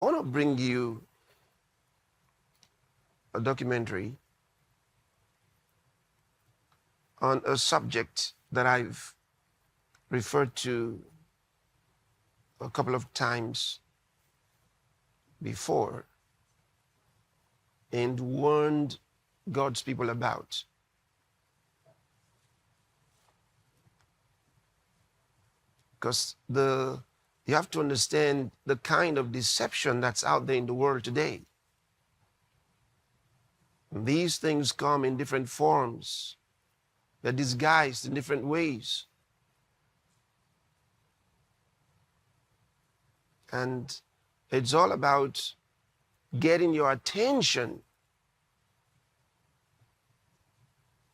I want to bring you a documentary on a subject that I've referred to a couple of times before and warned God's people about. Because you have to understand the kind of deception that's out there in the world today. These things come in different forms. They're disguised in different ways. And it's all about getting your attention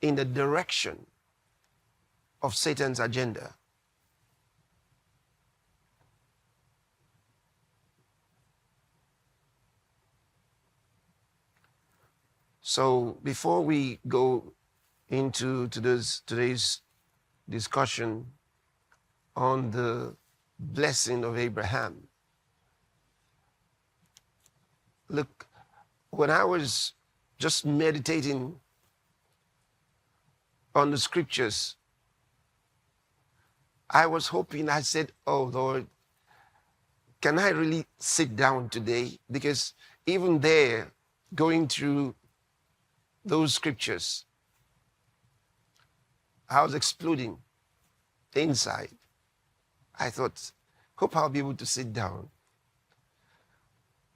in the direction of Satan's agenda. So before we go into today's discussion on the blessing of Abraham, look, when I was just meditating on the scriptures, I was hoping, I said, oh Lord, can I really sit down today? Because even there, going through those scriptures, I was exploding inside. I thought, hope I'll be able to sit down.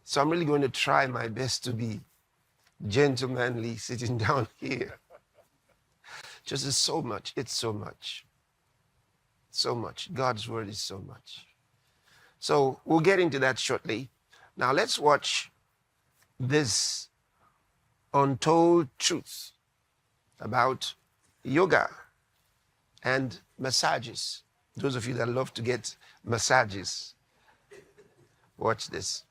So I'm really going to try my best to be gentlemanly sitting down here. Just it's so much. It's so much. So much. God's word is so much. So we'll get into that shortly. Now let's watch this untold truth about yoga and massages. Those of you that love to get massages, watch this.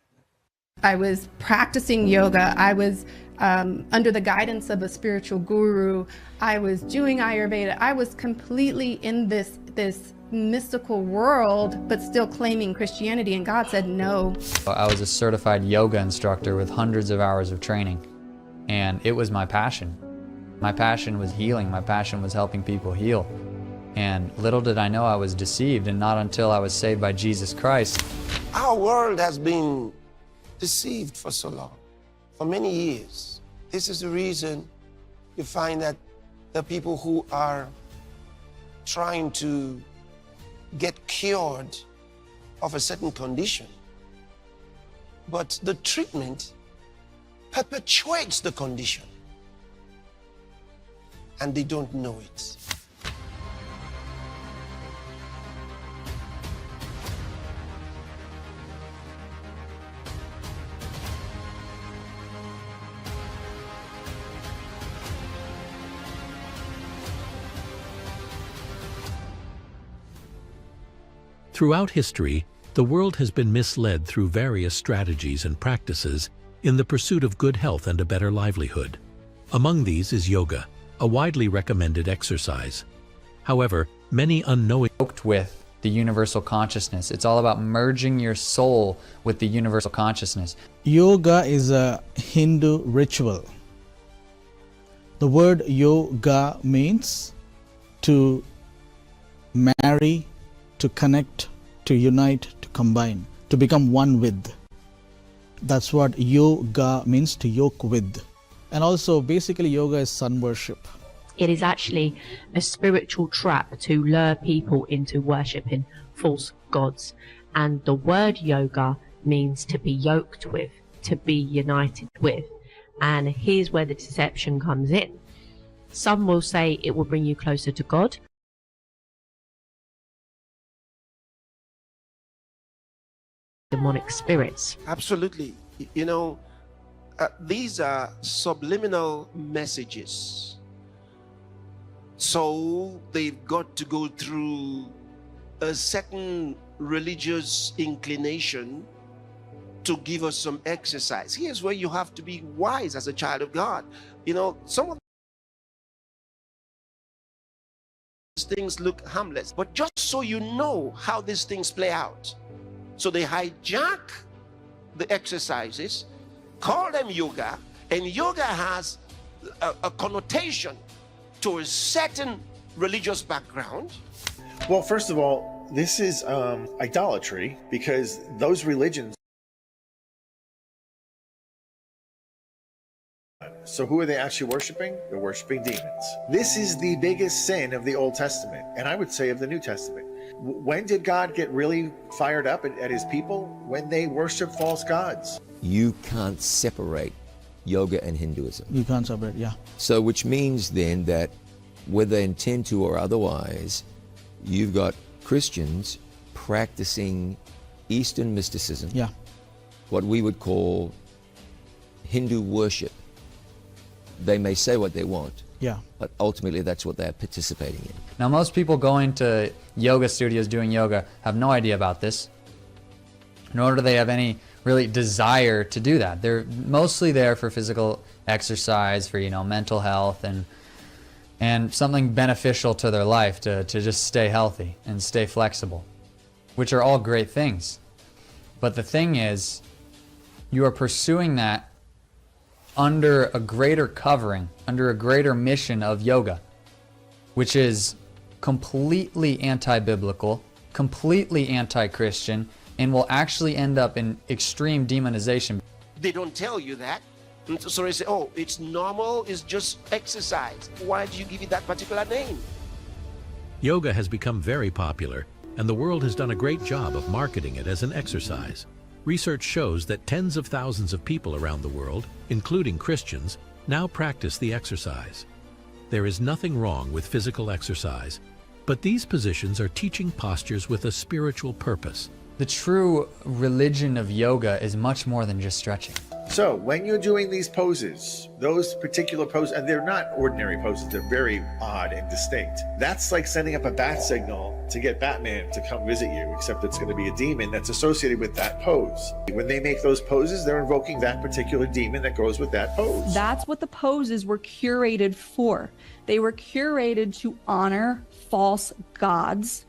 I was practicing yoga. I was under the guidance of a spiritual guru. I was doing Ayurveda. I was completely in this mystical world, but still claiming Christianity. And God said no. I was a certified yoga instructor with hundreds of hours of training. And it was my passion. My passion was healing. My passion was helping people heal. And little did I know I was deceived, and not until I was saved by Jesus Christ. Our world has been deceived for so long, for many years. This is the reason you find that the people who are trying to get cured of a certain condition, but the treatment perpetuates the condition, and they don't know it. Throughout history, the world has been misled through various strategies and practices in the pursuit of good health and a better livelihood. Among these is yoga, a widely recommended exercise. However, many unknowingly Yoked with the universal consciousness. It's all about merging your soul with the universal consciousness. Yoga is a Hindu ritual. The word yoga means to marry, to connect, to unite, to combine, to become one with. That's what yoga means, to yoke with. And also, basically, yoga is sun worship. It is actually a spiritual trap to lure people into worshipping false gods. And the word yoga means to be yoked with, to be united with. And here's where the deception comes in. Some will say it will bring you closer to God. Demonic spirits. Absolutely. You know, these are subliminal messages. So they've got to go through a certain religious inclination to give us some exercise. Here's where you have to be wise as a child of God. You know, some of these things look harmless, but just so you know how these things play out. So they hijack the exercises, call them yoga, and yoga has a connotation to a certain religious background. Well, first of all, this is idolatry, because those religions. So who are they actually worshiping? They're worshiping demons. This is the biggest sin of the Old Testament, and I would say of the New Testament. When did God get really fired up at his people? When they worship false gods. You can't separate yoga and Hinduism. You can't separate, yeah. So which means then that whether intend to or otherwise, you've got Christians practicing Eastern mysticism, Yeah. what we would call Hindu worship. They may say what they want, Yeah. but ultimately that's what they're participating in. Now, most people going to yoga studios doing yoga have no idea about this, nor do they have any really desire to do that. They're mostly there for physical exercise, for, you know, mental health and something beneficial to their life, to just stay healthy and stay flexible, which are all great things. But the thing is, you are pursuing that under a greater covering, under a greater mission of yoga, which is completely anti-biblical, completely anti-Christian, and will actually end up in extreme demonization. They don't tell you that. And so they say, oh, it's normal, it's just exercise. Why do you give it that particular name? Yoga has become very popular, and the world has done a great job of marketing it as an exercise. Research shows that tens of thousands of people around the world, including Christians, now practice the exercise. There is nothing wrong with physical exercise, but these positions are teaching postures with a spiritual purpose. The true religion of yoga is much more than just stretching. So when you're doing these poses, those particular poses, and they're not ordinary poses, they're very odd and distinct. That's like sending up a bat signal to get Batman to come visit you, except it's going to be a demon that's associated with that pose. When they make those poses, they're invoking that particular demon that goes with that pose. That's what the poses were curated for. They were curated to honor false gods,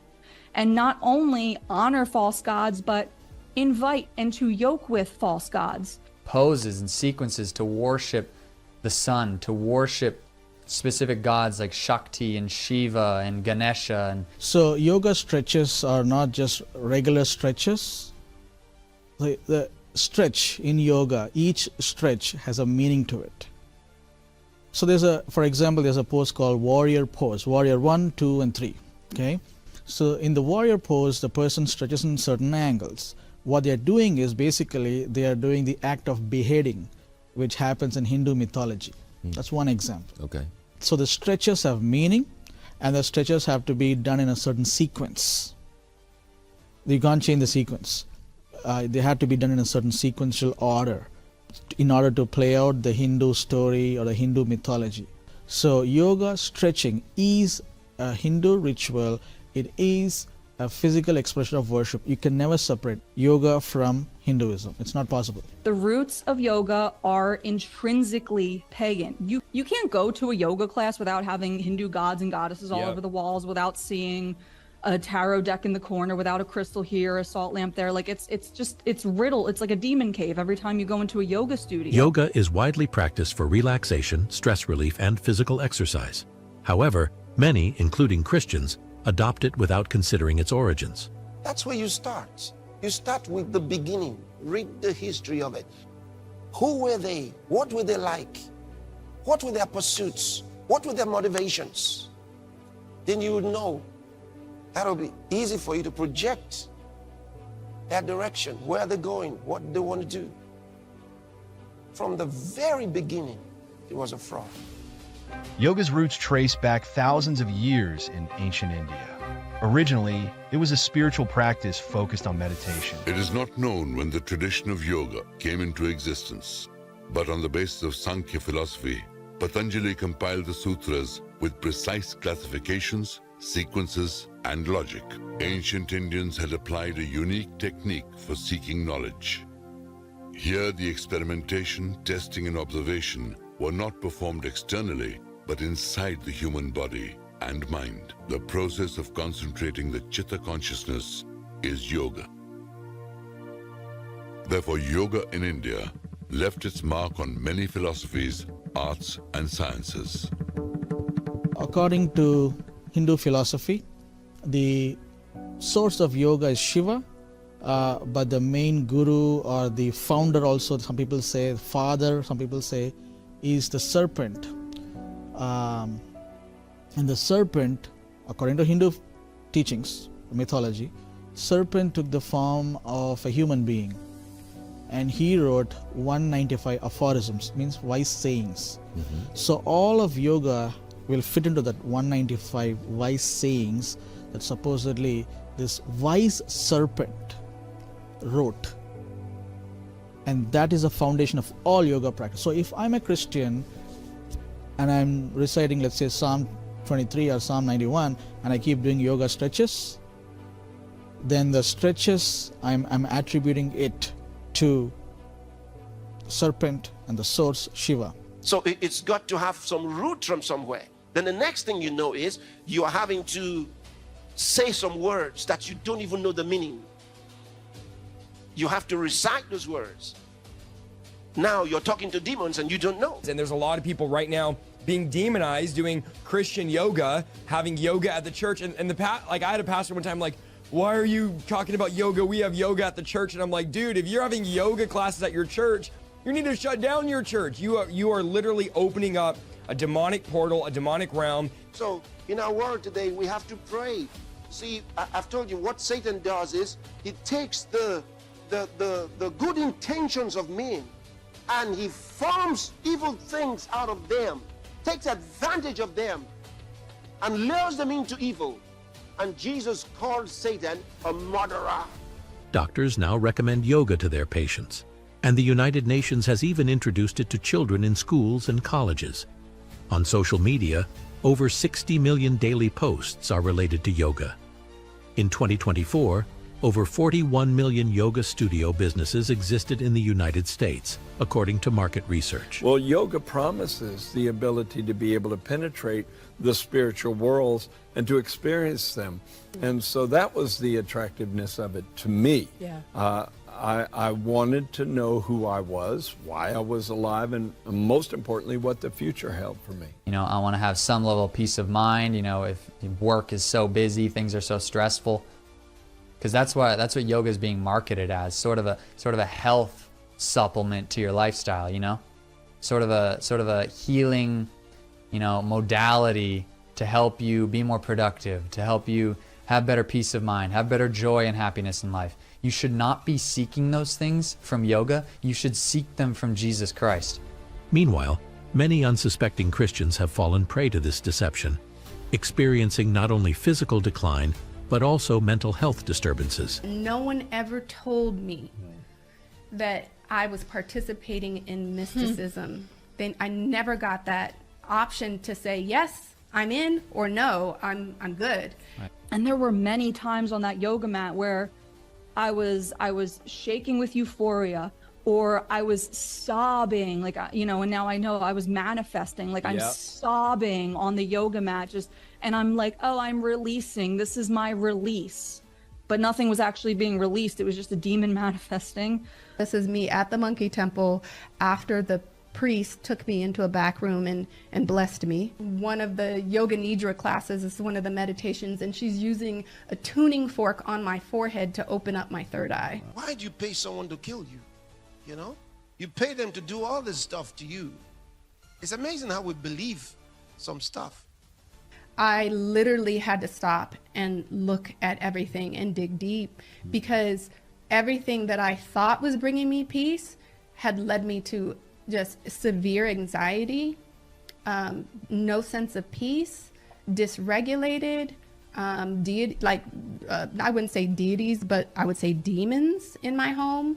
and not only honor false gods, but invite and to yoke with false gods. Poses and sequences to worship the sun, to worship specific gods like Shakti and Shiva and Ganesha. And So yoga stretches are not just regular stretches. The stretch in yoga, each stretch has a meaning to it. So for example, there's a pose called warrior pose, warrior 1, 2, and 3, okay? So in the warrior pose, the person stretches in certain angles. What they're doing is basically they are doing the act of beheading, which happens in Hindu mythology. That's one example. Okay. So the stretches have meaning, and the stretches have to be done in a certain sequence. You can't change the sequence. They have to be done in a certain sequential order in order to play out the Hindu story or the Hindu mythology. So yoga stretching is a Hindu ritual. It is a physical expression of worship. You can never separate yoga from Hinduism. It's not possible. The roots of yoga are intrinsically pagan. You can't go to a yoga class without having Hindu gods and goddesses all over the walls, without seeing a tarot deck in the corner, without a crystal here, a salt lamp there. Like it's riddled. It's like a demon cave every time you go into a yoga studio. Yoga is widely practiced for relaxation, stress relief, and physical exercise. However, many, including Christians, adopt it without considering its origins. That's where you start. You start with the beginning. Read the history of it. Who were they? What were they like? What were their pursuits? What were their motivations? Then you would know. That'll be easy for you to project that direction, where they're going, what they want to do. From the very beginning, it was a fraud. Yoga's roots trace back thousands of years in ancient India. Originally, it was a spiritual practice focused on meditation. It is not known when the tradition of yoga came into existence, but on the basis of Sankhya philosophy, Patanjali compiled the sutras with precise classifications, sequences, and logic. Ancient Indians had applied a unique technique for seeking knowledge. Here, the experimentation, testing, and observation were not performed externally, but inside the human body and mind. The process of concentrating the Chitta consciousness is yoga. Therefore, yoga in India left its mark on many philosophies, arts, and sciences. According to Hindu philosophy, the source of yoga is Shiva, but the main guru or the founder also, some people say father, some people say, is the serpent. And the serpent, according to Hindu teachings, mythology, serpent took the form of a human being, and he wrote 195 aphorisms, means wise sayings. So all of yoga will fit into that 195 wise sayings that supposedly this wise serpent wrote, and that is the foundation of all yoga practice. So if I'm a Christian and I'm reciting, let's say, Psalm 23 or Psalm 91, and I keep doing yoga stretches, then the stretches, I'm attributing it to serpent and the source Shiva. So it's got to have some root from somewhere. Then the next thing you know is you are having to say some words that you don't even know the meaning. You have to recite those words. Now you're talking to demons and you don't know. And there's a lot of people right now being demonized doing Christian yoga, having yoga at the church. And like I had a pastor one time like, why are you talking about yoga? We have yoga at the church. And I'm like, dude, if you're having yoga classes at your church, you need to shut down your church. You are literally opening up a demonic portal, a demonic realm. So in our world today, we have to pray. See, I've told you what Satan does is he takes the good intentions of men and he forms evil things out of them, takes advantage of them and lures them into evil. And Jesus called Satan a murderer. Doctors now recommend yoga to their patients, and the United Nations has even introduced it to children in schools and colleges. On social media, over 60 million daily posts are related to yoga. In 2024, over 41 million yoga studio businesses existed in the United States, according to market research. Well, yoga promises the ability to be able to penetrate the spiritual worlds and to experience them. And so that was the attractiveness of it to me. Yeah. I wanted to know who I was, why I was alive, and most importantly, what the future held for me. You know, I want to have some level of peace of mind, you know, if work is so busy, things are so stressful. Because that's what yoga is being marketed as, sort of a health supplement to your lifestyle, you know? Sort of a healing, you know, modality to help you be more productive, to help you have better peace of mind, have better joy and happiness in life. You should not be seeking those things from yoga. You should seek them from Jesus Christ. Meanwhile, many unsuspecting Christians have fallen prey to this deception, experiencing not only physical decline, but also mental health disturbances. No one ever told me that I was participating in mysticism. I never got that option to say, yes, I'm in, or no, I'm good. Right. And there were many times on that yoga mat where I was shaking with euphoria, or I was sobbing, like, you know, and now I know I was manifesting, like I'm sobbing on the yoga mat, and I'm like, oh, I'm releasing, this is my release. But nothing was actually being released. It was just a demon manifesting. This is me at the monkey temple after the priest took me into a back room and blessed me. One of the yoga nidra classes is one of the meditations, and she's using a tuning fork on my forehead to open up my third eye. Why do you pay someone to kill you? You know, you pay them to do all this stuff to you. It's amazing how we believe some stuff. I literally had to stop and look at everything and dig deep, because everything that I thought was bringing me peace had led me to just severe anxiety, no sense of peace, dysregulated, I wouldn't say deities, but I would say demons in my home,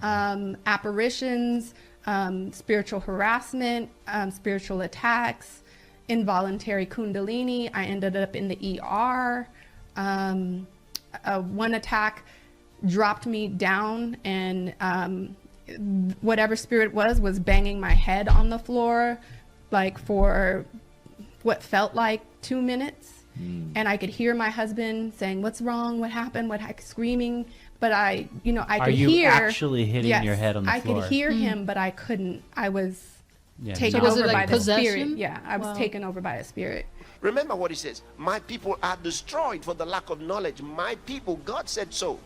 apparitions, spiritual harassment, spiritual attacks, involuntary kundalini. I ended up in the ER. One attack dropped me down, and whatever spirit was banging my head on the floor, like for what felt like 2 minutes. And I could hear my husband saying, what's wrong? What happened? Screaming. But but I Are could you hear. actually hitting Yes, your head on the I floor? could hear him, but I couldn't. I was taken So was it over like by the spirit. possession? Yeah, I was taken over by a spirit. Remember what he says, my people are destroyed for the lack of knowledge. My people, God said so.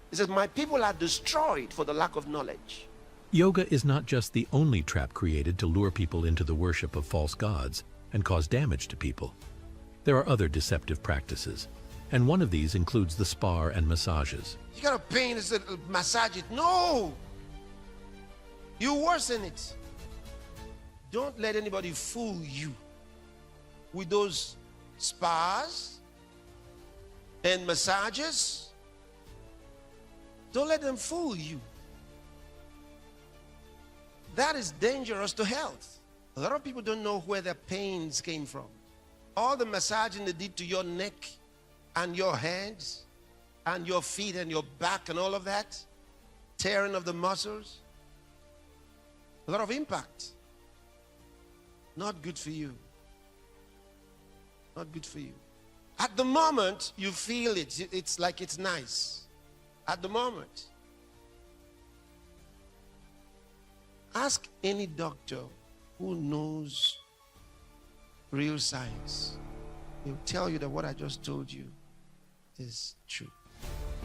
He says, my people are destroyed for the lack of knowledge. Yoga is not just the only trap created to lure people into the worship of false gods and cause damage to people. There are other deceptive practices, and one of these includes the spa and massages. You got a pain, it's a massage it. No! You worsen it. Don't let anybody fool you with those spas and massages. Don't let them fool you. That is dangerous to health. A lot of people don't know where their pains came from. All the massaging they did to your neck and your hands and your feet and your back and all of that, tearing of the muscles, a lot of impact. Not good for you. Not good for you. At the moment, you feel it. It's like it's nice. At the moment. Ask any doctor who knows real science. He'll tell you that what I just told you is true.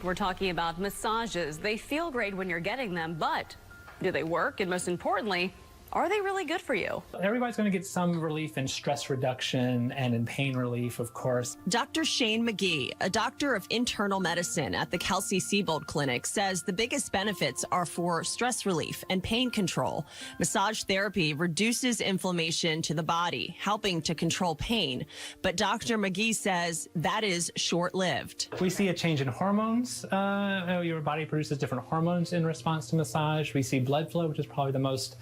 We're talking about massages. They feel great when you're getting them, but do they work? And most importantly, are they really good for you? Everybody's going to get some relief in stress reduction and in pain relief, of course. Dr. Shane McGee, a doctor of internal medicine at the Kelsey-Seybold Clinic, says the biggest benefits are for stress relief and pain control. Massage therapy reduces inflammation to the body, helping to control pain. But Dr. McGee says that is short-lived. We see a change in hormones. Your body produces different hormones in response to massage. We see blood flow, which is probably the most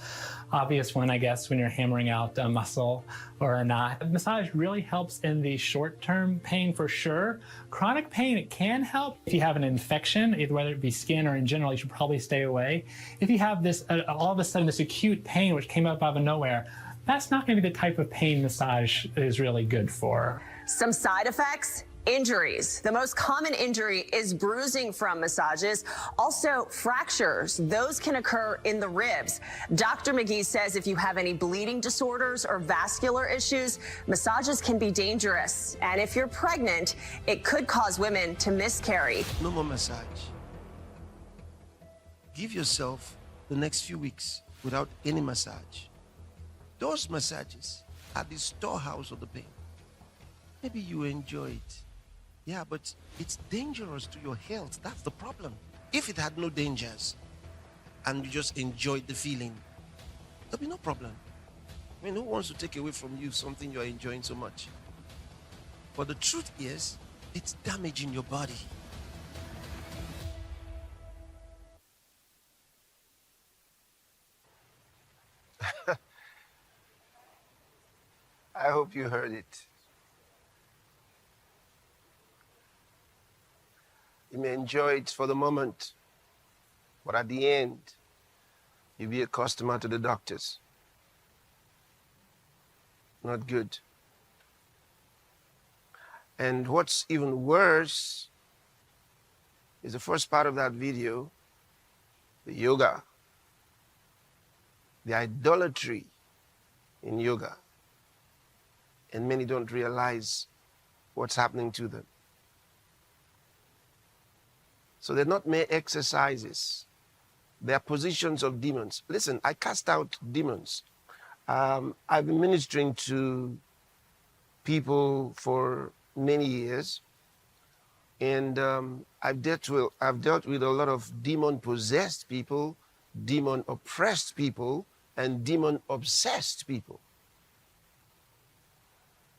obvious one, I guess, when you're hammering out a muscle or a knot. Massage really helps in the short-term pain for sure. Chronic pain, it can help. If you have an infection, whether it be skin or in general, you should probably stay away. If you have this, all of a sudden, this acute pain which came up out of nowhere, that's not going to be the type of pain massage is really good for. Some side effects? Injuries. The most common injury is bruising from massages. Also, fractures. Those can occur in the ribs. Dr. McGee says if you have any bleeding disorders or vascular issues, massages can be dangerous. And if you're pregnant, it could cause women to miscarry. No more massage. Give yourself the next few weeks without any massage. Those massages are the storehouse of the pain. Maybe you enjoy it. Yeah, but it's dangerous to your health. That's the problem. If it had no dangers and you just enjoyed the feeling, there'll be no problem. I mean, who wants to take away from you something you're enjoying so much? But the truth is, it's damaging your body. I hope you heard it. You may enjoy it for the moment, but at the end, you'll be a customer to the doctors. Not good. And what's even worse is the first part of that video, the yoga, the idolatry in yoga. And many don't realize what's happening to them. So they're not mere exercises. They're positions of demons. Listen, I cast out demons. I've been ministering to people for many years, and I've dealt with a lot of demon-possessed people, demon-oppressed people, and demon-obsessed people.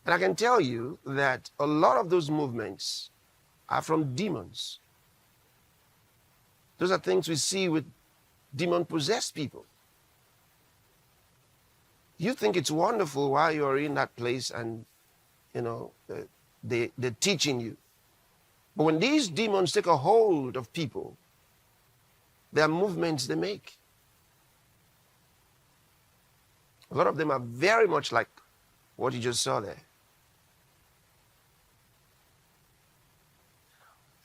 And I can tell you that a lot of those movements are from demons. Those are things we see with demon-possessed people. You think it's wonderful while you're in that place and, they're teaching you. But when these demons take a hold of people, there are movements they make. A lot of them are very much like what you just saw there.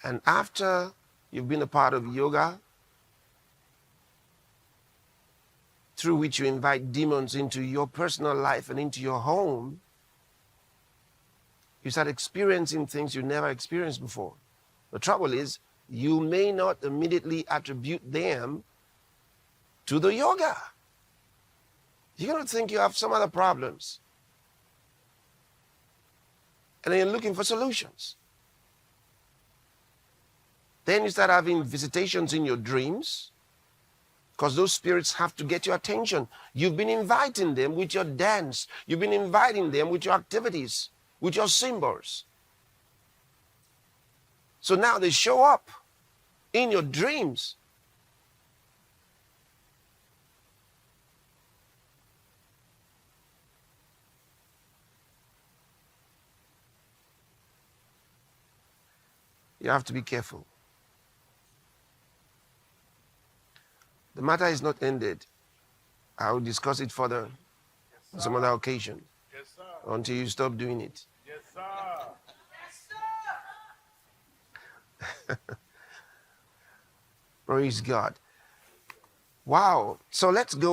And after You've been a part of yoga, through which you invite demons into your personal life and into your home. You start experiencing things you never experienced before. The trouble is, you may not immediately attribute them to the yoga. You're going to think you have some other problems. And then you're looking for solutions. Then you start having visitations in your dreams, because those spirits have to get your attention. You've been inviting them with your dance. You've been inviting them with your activities, with your symbols. So now they show up in your dreams. You have to be careful. The matter is not ended. I will discuss it further on some other occasion. Yes, sir. Until you stop doing it. Yes, sir. Yes, sir. Praise God. Wow. So let's go